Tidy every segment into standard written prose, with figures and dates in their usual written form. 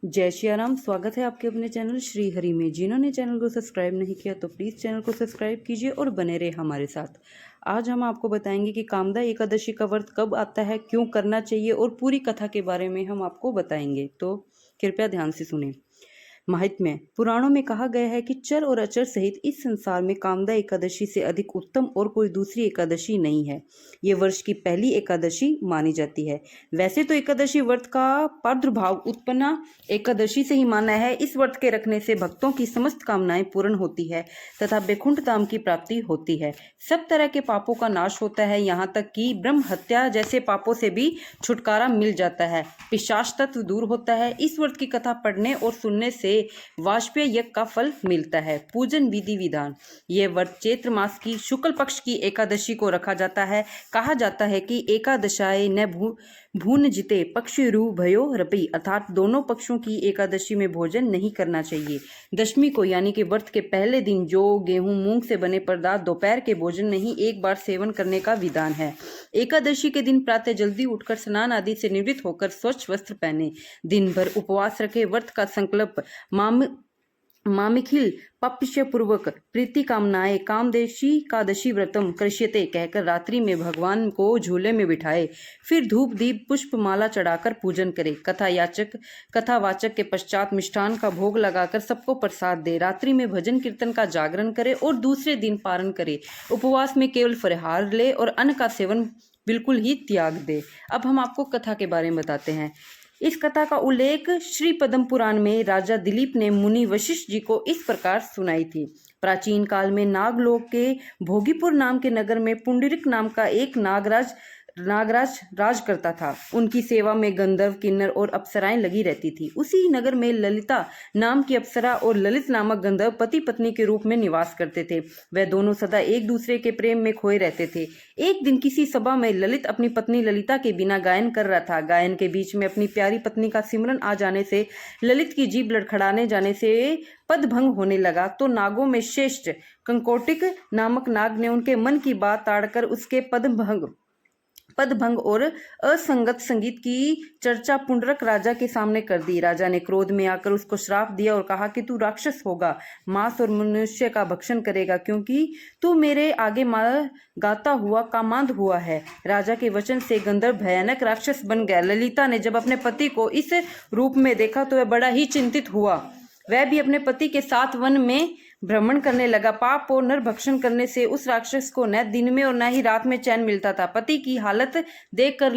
जय श्री राम। स्वागत है आपके अपने चैनल श्री हरि में। जिन्होंने चैनल को सब्सक्राइब नहीं किया तो प्लीज़ चैनल को सब्सक्राइब कीजिए और बने रहे हमारे साथ। आज हम आपको बताएंगे कि कामदा एकादशी का व्रत कब आता है, क्यों करना चाहिए और पूरी कथा के बारे में हम आपको बताएंगे, तो कृपया ध्यान से सुनें। माहात्म्य पुराणों में कहा गया है कि चर और अचर सहित इस संसार में कामदा एकादशी से अधिक उत्तम और कोई दूसरी एकादशी नहीं है। ये वर्ष की पहली एकादशी मानी जाती है। वैसे तो एकादशी व्रत का प्रादुर्भाव उत्पन्ना एकादशी से ही माना है। इस व्रत के रखने से भक्तों की समस्त कामनाएं पूर्ण होती है तथा वैकुंठ धाम की प्राप्ति होती है। सब तरह के पापों का नाश होता है, यहाँ तक कि ब्रह्म हत्या जैसे पापों से भी छुटकारा मिल जाता है। पिशाच तत्व दूर होता है। इस व्रत की कथा पढ़ने और सुनने से वाजपेय यज्ञ का फल मिलता है। पूजन विधि विधान। यह व्रत चैत्र मास की शुक्ल पक्ष की एकादशी को रखा जाता है। कहा जाता है कि एकादशाय न भून जिते पक्षिरु भयो रपि, अर्थात दोनों पक्षों की एकादशी में भोजन नहीं करना चाहिए। दशमी को यानी कि व्रत के पहले दिन जौ गेहूं मूंग से बने पदार्थ दोपहर के भोजन में ही एक बार सेवन करने का विधान है। एकादशी के दिन प्रातः जल्दी उठकर स्नान आदि से निवृत्त होकर स्वच्छ वस्त्र पहने, दिन भर उपवास रखे, व्रत का संकल्प मामिखिल पप्य पूर्वक प्रीति कामनाएं कामदेशी कादशी व्रतम कृष्यते कहकर रात्रि में भगवान को झूले में बिठाए, फिर धूप दीप पुष्प माला चढ़ाकर पूजन करे। कथावाचक के पश्चात मिष्ठान का भोग लगाकर सबको प्रसाद दे। रात्रि में भजन कीर्तन का जागरण करे और दूसरे दिन पारण करे। उपवास में केवल फलाहार ले और अन्न का सेवन बिल्कुल ही त्याग दे। अब हम आपको कथा के बारे में बताते हैं। इस कथा का उल्लेख श्री पद्म पुराण में राजा दिलीप ने मुनि वशिष्ठ जी को इस प्रकार सुनाई थी। प्राचीन काल में नागलोक के भोगीपुर नाम के नगर में पुंडरीक नाम का एक नागराज राज करता था। उनकी सेवा में गंधर्व, किन्नर और अप्सराएं लगी रहती थी। उसी नगर में ललिता नाम की अप्सरा और ललित नामक गंधर्व पति पत्नी के रूप में निवास करते थे। वह दोनों सदा एक दूसरे के प्रेम में खोए रहते थे। एक दिन किसी सभा में ललित अपनी पत्नी ललिता के बिना गायन कर रहा था। गायन के बीच में अपनी प्यारी पत्नी का सिमरन आ जाने से ललित की जीभ लड़खड़ाने जाने से पदभंग होने लगा, तो नागों में श्रेष्ठ कंकोटिक नामक नाग ने उनके मन की बात ताड़कर उसके पदभंग और असंगत संगीत की चर्चा पुंडरक राजा के सामने कर दी। राजा ने क्रोध में आकर उसको श्राप दिया और कहा कि तू राक्षस होगा, मांस और मनुष्य का भक्षण करेगा, क्योंकि तू मेरे आगे गाता हुआ कामांध हुआ है। राजा के वचन से गंधर्व भयानक राक्षस बन गया। ललिता ने जब अपने पति को इस रूप में देखा तो वह बड़ा ही चिंतित हुआ। वह भी अपने पति के साथ वन में भ्रमण करने लगा। पाप और नरभक्षण करने से उस राक्षस को न दिन में और न ही रात में चैन मिलता था। पति की हालत देखकर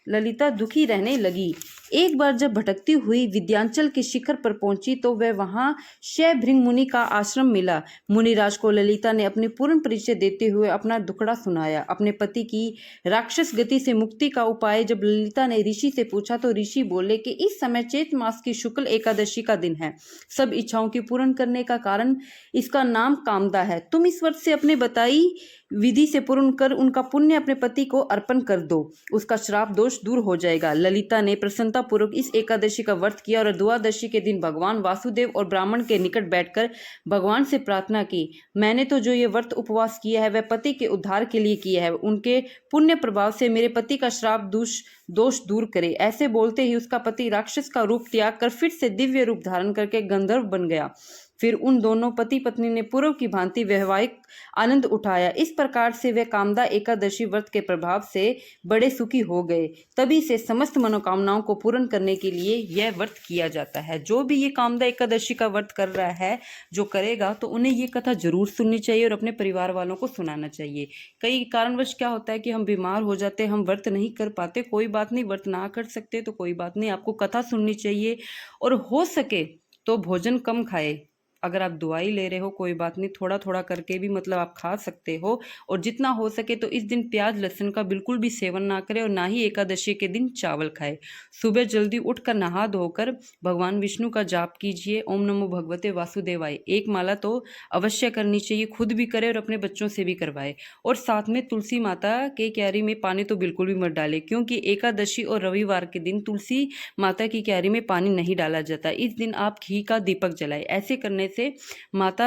ललिता दुखी रहने लगी। एक बार जब भटकती हुई विंध्याचल के शिखर पर पहुंची तो वह वहां शैभृंग मुनि का आश्रम मिला। मुनिराज को ललिता ने अपनी पूर्ण परिचय देते हुए अपना दुखड़ा सुनाया। अपने पति की राक्षस गति से मुक्ति का उपाय जब ललिता ने ऋषि से पूछा तो ऋषि बोले कि इस समय चैत्र मास की शुक्ल एकादशी का दिन है। सब इच्छाओं की पूर्ण करने का कारण इसका नाम कामदा है। तुम इस व्रत से अपने बताई विधि से पूर्ण कर उनका पुण्य अपने पति को अर्पण कर दो, उसका श्राप दोष दूर हो जाएगा। ललिता ने प्रसन्नता पूर्वक इस एकादशी का व्रत किया और द्वादशी के दिन भगवान वासुदेव और ब्राह्मण के निकट बैठकर भगवान से प्रार्थना की। मैंने तो जो ये व्रत उपवास किया है वह पति के उद्धार के लिए किया है। उनके पुण्य प्रभाव से मेरे पति का श्राप दोष दूर करे। ऐसे बोलते ही उसका पति राक्षस का रूप त्याग कर फिर से दिव्य रूप धारण करके गंधर्व बन गया। फिर उन दोनों पति पत्नी ने पूर्व की भांति वैवाहिक आनंद उठाया। इस प्रकार से वे कामदा एकादशी व्रत के प्रभाव से बड़े सुखी हो गए। तभी से समस्त मनोकामनाओं को पूर्ण करने के लिए यह व्रत किया जाता है। जो भी ये कामदा एकादशी का व्रत कर रहा है, जो करेगा, तो उन्हें ये कथा जरूर सुननी चाहिए और अपने परिवार वालों को सुनाना चाहिए। कई कारणवश क्या होता है कि हम बीमार हो जाते हैं, हम व्रत नहीं कर पाते। कोई बात नहीं, व्रत ना कर सकते तो कोई बात नहीं, आपको कथा सुननी चाहिए और हो सके तो भोजन कम खाए। अगर आप दवाई ले रहे हो कोई बात नहीं, थोड़ा थोड़ा करके भी मतलब आप खा सकते हो। और जितना हो सके तो इस दिन प्याज लहसुन का बिल्कुल भी सेवन ना करें और ना ही एकादशी के दिन चावल खाए। सुबह जल्दी उठकर नहा धोकर भगवान विष्णु का जाप कीजिए। ओम नमो भगवते वासुदेवाय एक माला तो अवश्य करनी चाहिए, खुद भी करें और अपने बच्चों से भी करवाए। और साथ में तुलसी माता के क्यारी में पानी तो बिल्कुल भी मत डालें, क्योंकि एकादशी और रविवार के दिन तुलसी माता की क्यारी में पानी नहीं डाला जाता। इस दिन आप घी का दीपक जलाएं। ऐसे करने से माता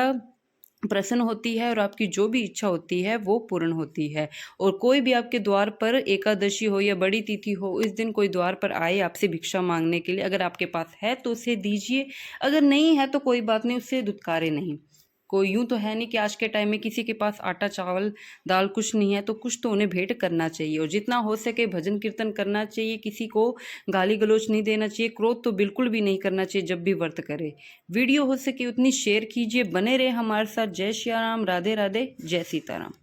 प्रसन्न होती है और आपकी जो भी इच्छा होती है वो पूर्ण होती है। और कोई भी आपके द्वार पर एकादशी हो या बड़ी तिथि हो, इस दिन कोई द्वार पर आए आपसे भिक्षा मांगने के लिए, अगर आपके पास है तो उसे दीजिए, अगर नहीं है तो कोई बात नहीं, उससे दुत्कारे नहीं। कोई यूं तो है नहीं कि आज के टाइम में किसी के पास आटा चावल दाल कुछ नहीं है, तो कुछ तो उन्हें भेंट करना चाहिए। और जितना हो सके भजन कीर्तन करना चाहिए, किसी को गाली गलौज नहीं देना चाहिए, क्रोध तो बिल्कुल भी नहीं करना चाहिए जब भी व्रत करे। वीडियो हो सके उतनी शेयर कीजिए, बने रहे हमारे साथ। जय श्री राम, राधे राधे, जय सीताराम।